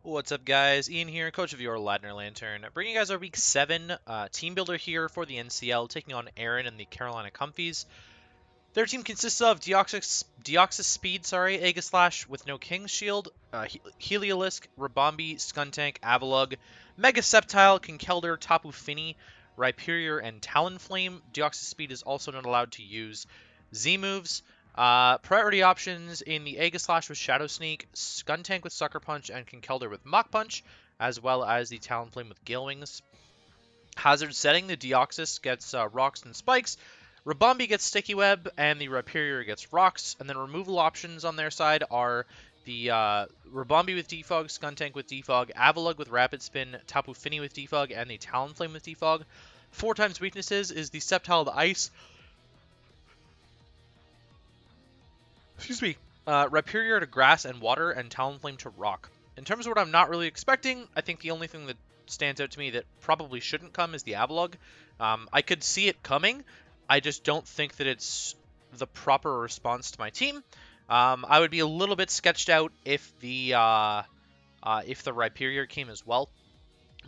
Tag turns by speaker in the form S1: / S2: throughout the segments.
S1: What's up, guys? Ian here, coach of your Ladner Lanturn, bringing you guys our Week 7 team builder here for the NCL, taking on Erin and the Carolina Comfeys. Their team consists of Deoxys Speed, Aegislash with no King's Shield, Heliolisk, Rabombi, Skuntank, Avalugg, Mega Sceptile, Conkeldurr, Tapu Fini, Rhyperior, and Talonflame. Deoxys Speed is also not allowed to use Z moves. Priority options in the Aegislash with Shadow Sneak, Skuntank with Sucker Punch, and Conkeldurr with Mach Punch, as well as the Talonflame with Gale Wings. Hazard setting, the Deoxys gets Rocks and Spikes, Rabombi gets Sticky Web, and the Rhyperior gets Rocks. And then removal options on their side are the Rabombi with Defog, Skuntank with Defog, Avalugg with Rapid Spin, Tapu Fini with Defog, and the Talonflame with Defog. 4 times weaknesses is the Sceptile to Ice, Rhyperior to Grass and Water, and Talonflame to Rock. In terms of what I'm not really expecting, I think the only thing that stands out to me that probably shouldn't come is the Avalugg. I could see it coming. I just don't think that it's the proper response to my team. I would be a little bit sketched out if the Rhyperior came as well.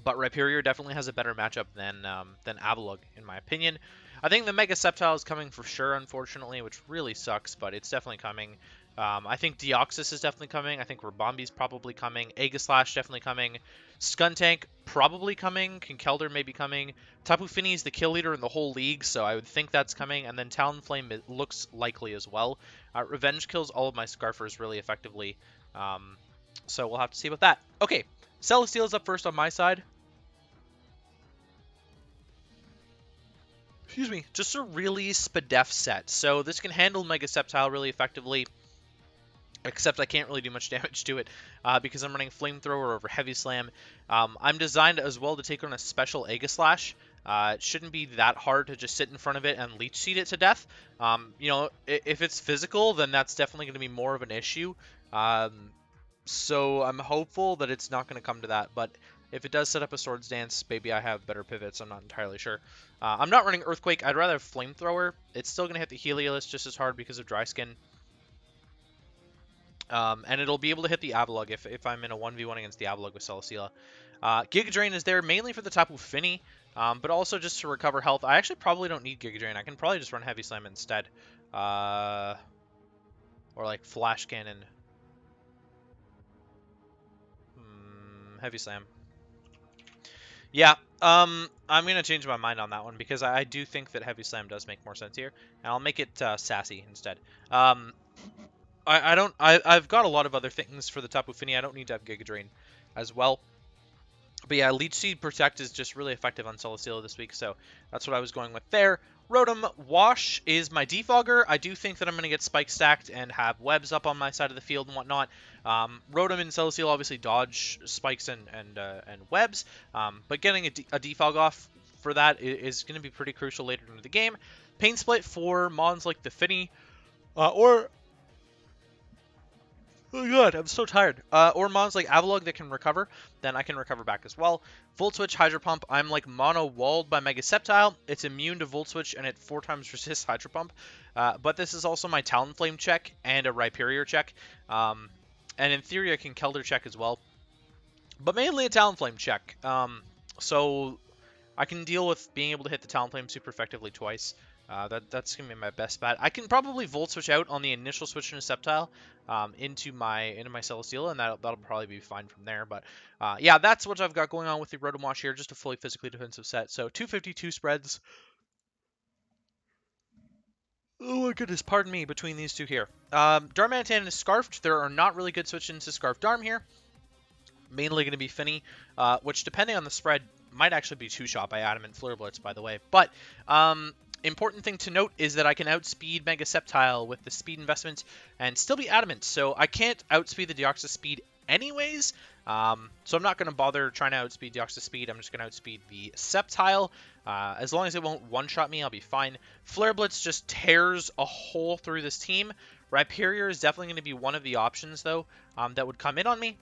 S1: But Rhyperior definitely has a better matchup than Avalugg, in my opinion. I think the Mega Sceptile is coming for sure, unfortunately, which really sucks, but it's definitely coming. I think Deoxys is definitely coming. I think Rabombi is probably coming. Aegislash definitely coming. Skuntank probably coming. Conkeldurr may be coming. Tapu Fini is the kill leader in the whole league, so I would think that's coming. And then Talonflame, it looks likely as well. Revenge kills all of my Scarfers really effectively, so we'll have to see about that. Okay, Celesteela is up first on my side. Excuse me, just a really Spadef set. So this can handle Mega Sceptile really effectively, except I can't really do much damage to it because I'm running Flamethrower over Heavy Slam. I'm designed as well to take on a special Aegislash. It shouldn't be that hard to just sit in front of it and Leech Seed it to death. You know, if it's physical, then that's definitely going to be more of an issue. So I'm hopeful that it's not going to come to that, but if it does set up a Swords Dance, maybe I have better pivots. I'm not entirely sure. I'm not running Earthquake. I'd rather have Flamethrower. It's still going to hit the Heliolisk just as hard because of Dry Skin. And it'll be able to hit the Avalugg if I'm in a 1v1 against the Avalugg with Celesteela. Giga Drain is there mainly for the Tapu Fini, but also just to recover health. I actually probably don't need Giga Drain. I can probably just run Heavy Slam instead. Or like Flash Cannon. Heavy Slam. Yeah, I'm going to change my mind on that one because I do think that Heavy Slam does make more sense here. And I'll make it Sassy instead. I've got a lot of other things for the Tapu Fini. I don't need to have Giga Drain as well. But yeah, Leech Seed Protect is just really effective on Celesteela this week, so that's what I was going with there. Rotom-Wash is my defogger. I do think that I'm going to get Spike stacked and have webs up on my side of the field and whatnot. Rotom and Celesteela obviously dodge spikes and webs, but getting a defog off for that is going to be pretty crucial later into the game. Pain Split for mons like the Fini, oh god, I'm so tired. Or mons like Avalugg that can recover, then I can recover back as well. Volt Switch, Hydro Pump, I'm like mono-walled by Mega Sceptile. It's immune to Volt Switch and it 4 times resists Hydro Pump. But this is also my Talonflame check and a Rhyperior check. And in theory I can Conkeldurr check as well. But mainly a Talonflame check. So I can deal with being able to hit the Talonflame super effectively twice. That's going to be my best bet. I can probably Volt Switch out on the initial switch into Sceptile into my Celesteela, and that'll probably be fine from there. But yeah, that's what I've got going on with the Rotom-Wash here, just a fully physically defensive set. So 252 spreads. Oh my goodness, pardon me, between these two here. Darmanitan is Scarfed. There are not really good switch into Scarfed Darm here. Mainly going to be Fini, which depending on the spread might actually be 2-shot by Adamant Flare Blitz, by the way. But important thing to note is that I can outspeed Mega Sceptile with the speed investment and still be Adamant. So I can't outspeed the Deoxys speed anyways. So I'm not going to bother trying to outspeed Deoxys speed. I'm just going to outspeed the Sceptile. As long as it won't one-shot me, I'll be fine. Flare Blitz just tears a hole through this team. Rhyperior is definitely going to be one of the options, though, that would come in on me.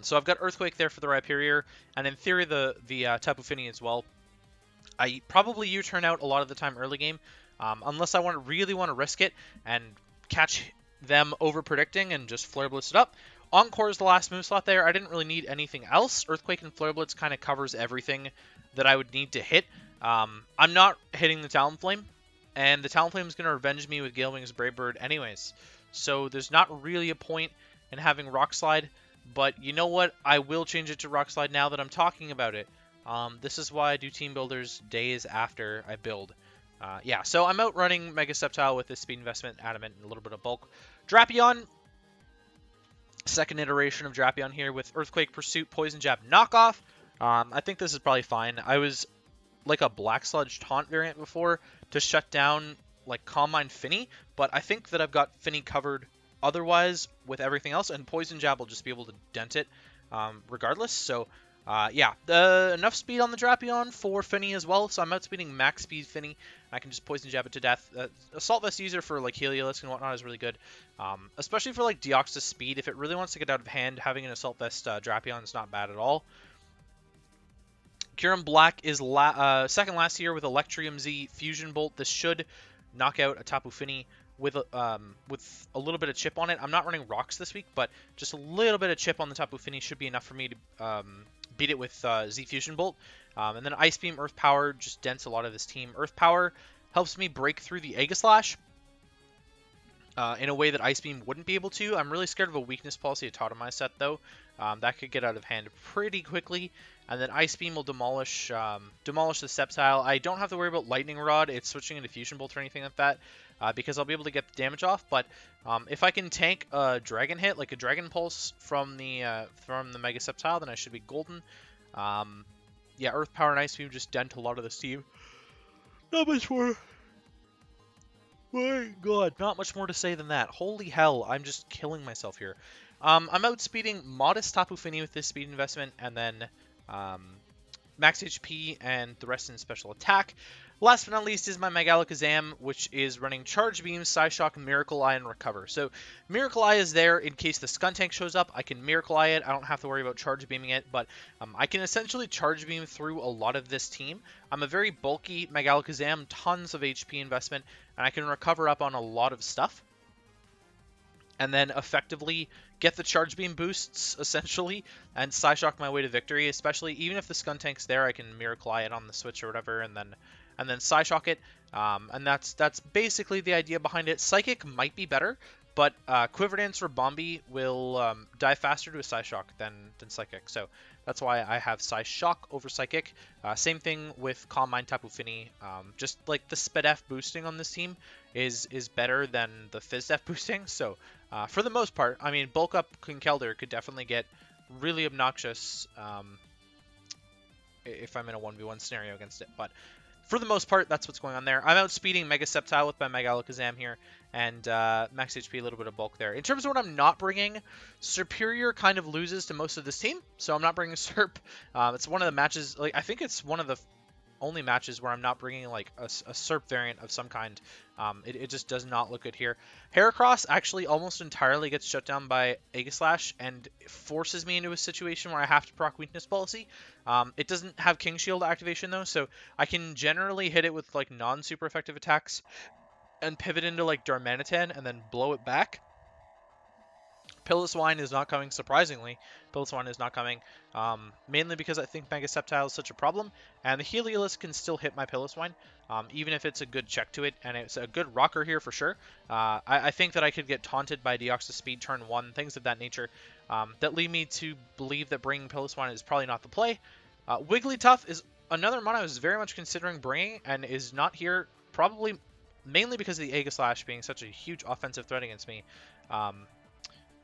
S1: So I've got Earthquake there for the Rhyperior, and in theory the Tapu Fini as well. I probably U-turn out a lot of the time early game, unless I really want to risk it and catch them over predicting and just Flare Blitz it up. Encore is the last move slot there. I didn't really need anything else. Earthquake and Flare Blitz kind of covers everything that I would need to hit. I'm not hitting the Talonflame, and the Talonflame is going to revenge me with Gale Wings Brave Bird anyways. So there's not really a point in having Rock Slide, but you know what? I will change it to Rock Slide now that I'm talking about it. This is why I do team builders days after I build. Yeah, so I'm out running Mega Sceptile with this speed investment, Adamant, and a little bit of bulk. Drapion, second iteration of Drapion here with Earthquake, Pursuit, Poison Jab, Knockoff. I think this is probably fine. I was like a Black Sludge Taunt variant before to shut down like Calm Mind Finny, but I think that I've got Finny covered otherwise with everything else, and Poison Jab will just be able to dent it regardless. So yeah, enough speed on the Drapion for Finny as well, so I'm outspeeding max speed Finny. I can just Poison Jab it to death. Assault Vest user for like Heliolisk and whatnot is really good, especially for like Deoxys speed. If it really wants to get out of hand, having an Assault Vest Drapion is not bad at all. Kyurem-Black is second last here with Electrium Z Fusion Bolt. This should knock out a Tapu Fini with a little bit of chip on it. I'm not running rocks this week, but just a little bit of chip on the Tapu Fini should be enough for me to beat it with Z Fusion Bolt. And then Ice Beam, Earth Power just dents a lot of this team. Earth Power helps me break through the Aegislash in a way that Ice Beam wouldn't be able to. I'm really scared of a weakness policy at Totemize set, though. That could get out of hand pretty quickly. And then Ice Beam will demolish the Sceptile. I don't have to worry about Lightning Rod. It's switching into Fusion Bolt or anything like that because I'll be able to get the damage off. But if I can tank a Dragon hit, like a Dragon Pulse from the Mega Sceptile, then I should be golden. Yeah, Earth Power and Ice Beam just dent a lot of this team. Not much more. My God, not much more to say than that. Holy hell, I'm just killing myself here. I'm outspeeding modest Tapu Fini with this speed investment, and then max HP and the rest in special attack. Last but not least is my Megalakazam, which is running Charge Beam, Psyshock, Miracle Eye, and Recover. So Miracle Eye is there in case the Skuntank shows up. I can Miracle Eye it. I don't have to worry about Charge Beaming it, but I can essentially Charge Beam through a lot of this team. I'm a very bulky Megalakazam, tons of HP investment, and I can recover up on a lot of stuff. And then effectively get the Charge Beam boosts, essentially, and Psyshock my way to victory, especially even if the Skuntank's there, I can Miracle Eye it on the switch or whatever, and then Psyshock it. And that's basically the idea behind it. Psychic might be better, but Quiver Dance or Bombi will die faster to a Psyshock than Psychic. So that's why I have Psyshock over Psychic. Same thing with Calm Mind Tapu Fini. Just like the Spedef boosting on this team is better than the Fizdef boosting. So for the most part, I mean, Bulk Up Conkeldurr could definitely get really obnoxious if I'm in a 1v1 scenario against it. But for the most part, that's what's going on there. I'm outspeeding Mega Sceptile with my Megalakazam here, and max HP, a little bit of bulk there. In terms of what I'm not bringing, Serperior kind of loses to most of this team, so I'm not bringing Serp. It's one of the matches, like I think it's one of the only matches where I'm not bringing like a Serp variant of some kind. It just does not look good here. Heracross actually almost entirely gets shut down by Aegislash and forces me into a situation where I have to proc weakness policy. It doesn't have King Shield activation though, so I can generally hit it with like non-super effective attacks and pivot into like Darmanitan and then blow it back. Piloswine is not coming, surprisingly. Piloswine is not coming, mainly because I think Mega Sceptile is such a problem, and the Heliolisk can still hit my Piloswine, even if it's a good check to it, and it's a good rocker here for sure. I think that I could get taunted by Deoxys Speed turn 1, things of that nature, that lead me to believe that bringing Piloswine is probably not the play. Wigglytuff is another one I was very much considering bringing, and is not here, probably mainly because of the Aegislash being such a huge offensive threat against me.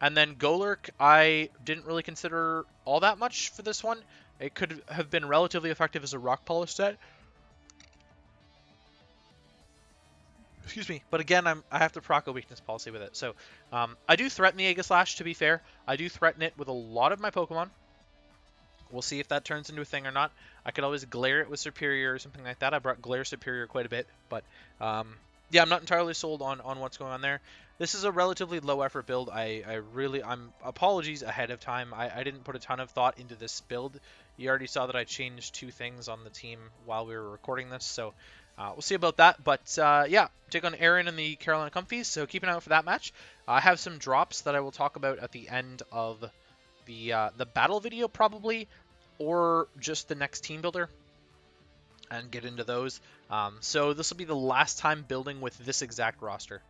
S1: And then Golurk, I didn't really consider all that much for this one. It could have been relatively effective as a rock polish set. Excuse me. But again, I have to proc a weakness policy with it. So I do threaten the Aegislash, to be fair. I do threaten it with a lot of my Pokemon. We'll see if that turns into a thing or not. I could always glare it with Serperior or something like that. I brought Glare Serperior quite a bit. But yeah, I'm not entirely sold on what's going on there. This is a relatively low effort build. I'm apologies ahead of time. I didn't put a ton of thought into this build. You already saw that I changed 2 things on the team while we were recording this. So We'll see about that, but yeah, take on Erin and the Carolina Comfeys, so keep an eye out for that match. I have some drops that I will talk about at the end of the battle video, probably, or just the next team builder, and get into those. So this will be the last time building with this exact roster.